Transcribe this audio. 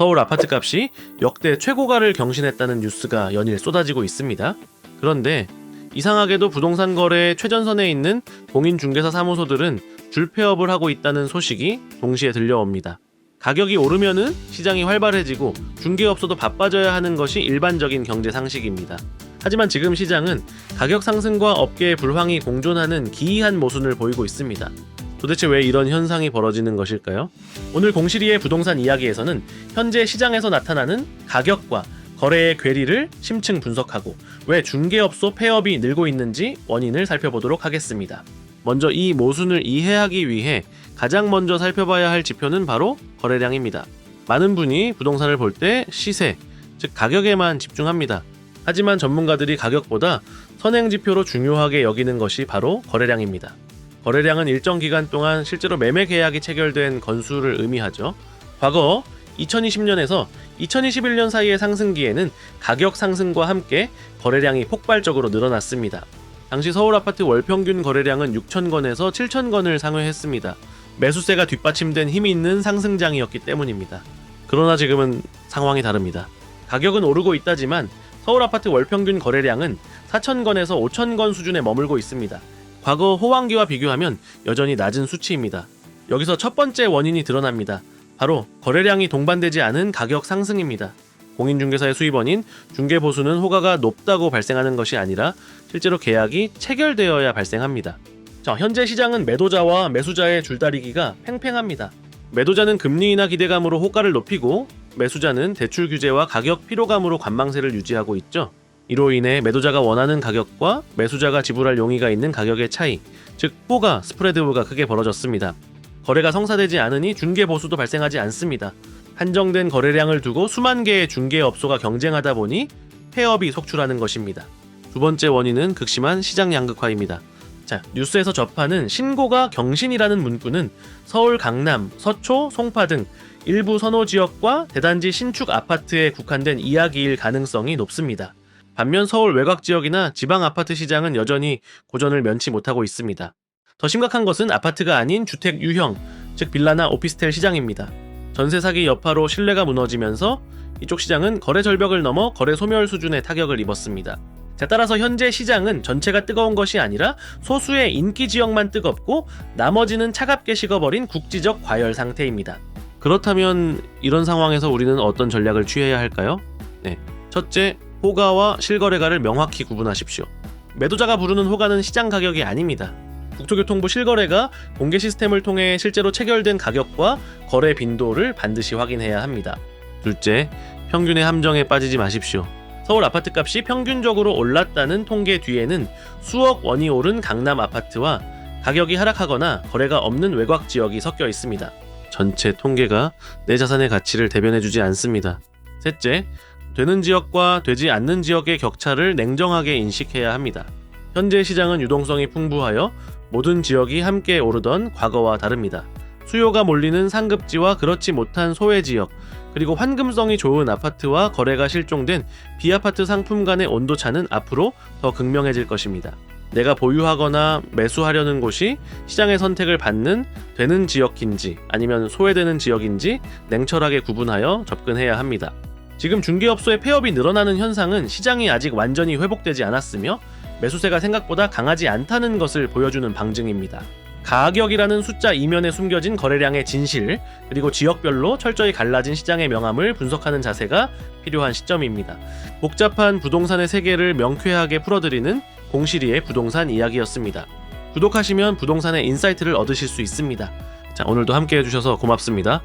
서울 아파트값이 역대 최고가를 경신했다는 뉴스가 연일 쏟아지고 있습니다. 그런데 이상하게도 부동산 거래의 최전선에 있는 공인중개사 사무소들은 줄폐업을 하고 있다는 소식이 동시에 들려옵니다. 가격이 오르면은 시장이 활발해지고 중개업소도 바빠져야 하는 것이 일반적인 경제 상식입니다. 하지만 지금 시장은 가격 상승과 업계의 불황이 공존하는 기이한 모순을 보이고 있습니다. 도대체 왜 이런 현상이 벌어지는 것일까요? 오늘 공실이의 부동산 이야기에서는 현재 시장에서 나타나는 가격과 거래의 괴리를 심층 분석하고 왜 중개업소 폐업이 늘고 있는지 원인을 살펴보도록 하겠습니다. 먼저 이 모순을 이해하기 위해 가장 먼저 살펴봐야 할 지표는 바로 거래량입니다. 많은 분이 부동산을 볼 때 시세, 즉 가격에만 집중합니다. 하지만 전문가들이 가격보다 선행지표로 중요하게 여기는 것이 바로 거래량입니다. 거래량은 일정 기간 동안 실제로 매매 계약이 체결된 건수를 의미하죠. 과거 2020년에서 2021년 사이의 상승기에는 가격 상승과 함께 거래량이 폭발적으로 늘어났습니다. 당시 서울 아파트 월평균 거래량은 6,000건에서 7,000건을 상회했습니다. 매수세가 뒷받침된 힘이 있는 상승장이었기 때문입니다. 그러나 지금은 상황이 다릅니다. 가격은 오르고 있다지만 서울 아파트 월평균 거래량은 4,000건에서 5,000건 수준에 머물고 있습니다. 과거 호황기와 비교하면 여전히 낮은 수치입니다. 여기서 첫 번째 원인이 드러납니다. 바로 거래량이 동반되지 않은 가격 상승입니다. 공인중개사의 수입원인 중개보수는 호가가 높다고 발생하는 것이 아니라 실제로 계약이 체결되어야 발생합니다. 현재 시장은 매도자와 매수자의 줄다리기가 팽팽합니다. 매도자는 금리 인하 기대감으로 호가를 높이고 매수자는 대출 규제와 가격 피로감으로 관망세를 유지하고 있죠. 이로 인해 매도자가 원하는 가격과 매수자가 지불할 용의가 있는 가격의 차이, 즉 호가 스프레드가 크게 벌어졌습니다. 거래가 성사되지 않으니 중개보수도 발생하지 않습니다. 한정된 거래량을 두고 수만 개의 중개업소가 경쟁하다 보니 폐업이 속출하는 것입니다. 두 번째 원인은 극심한 시장 양극화입니다. 뉴스에서 접하는 신고가 경신이라는 문구는 서울 강남, 서초, 송파 등 일부 선호지역과 대단지 신축 아파트에 국한된 이야기일 가능성이 높습니다. 반면 서울 외곽지역이나 지방 아파트 시장은 여전히 고전을 면치 못하고 있습니다. 더 심각한 것은 아파트가 아닌 주택 유형, 즉 빌라나 오피스텔 시장입니다. 전세 사기 여파로 신뢰가 무너지면서 이쪽 시장은 거래 절벽을 넘어 거래 소멸 수준의 타격을 입었습니다. 따라서 현재 시장은 전체가 뜨거운 것이 아니라 소수의 인기 지역만 뜨겁고 나머지는 차갑게 식어버린 국지적 과열 상태입니다. 그렇다면 이런 상황에서 우리는 어떤 전략을 취해야 할까요? 첫째, 호가와 실거래가를 명확히 구분하십시오. 매도자가 부르는 호가는 시장 가격이 아닙니다. 국토교통부 실거래가 공개 시스템을 통해 실제로 체결된 가격과 거래 빈도를 반드시 확인해야 합니다. 둘째, 평균의 함정에 빠지지 마십시오. 서울 아파트값이 평균적으로 올랐다는 통계 뒤에는 수억 원이 오른 강남 아파트와 가격이 하락하거나 거래가 없는 외곽 지역이 섞여 있습니다. 전체 통계가 내 자산의 가치를 대변해주지 않습니다. 셋째, 되는 지역과 되지 않는 지역의 격차를 냉정하게 인식해야 합니다. 현재 시장은 유동성이 풍부하여 모든 지역이 함께 오르던 과거와 다릅니다. 수요가 몰리는 상급지와 그렇지 못한 소외지역, 그리고 환금성이 좋은 아파트와 거래가 실종된 비아파트 상품 간의 온도차는 앞으로 더 극명해질 것입니다. 내가 보유하거나 매수하려는 곳이 시장의 선택을 받는 되는 지역인지 아니면 소외되는 지역인지 냉철하게 구분하여 접근해야 합니다. 지금 중개업소의 폐업이 늘어나는 현상은 시장이 아직 완전히 회복되지 않았으며 매수세가 생각보다 강하지 않다는 것을 보여주는 방증입니다. 가격이라는 숫자 이면에 숨겨진 거래량의 진실, 그리고 지역별로 철저히 갈라진 시장의 명암을 분석하는 자세가 필요한 시점입니다. 복잡한 부동산의 세계를 명쾌하게 풀어드리는 공실이의 부동산 이야기였습니다. 구독하시면 부동산의 인사이트를 얻으실 수 있습니다. 오늘도 함께 해주셔서 고맙습니다.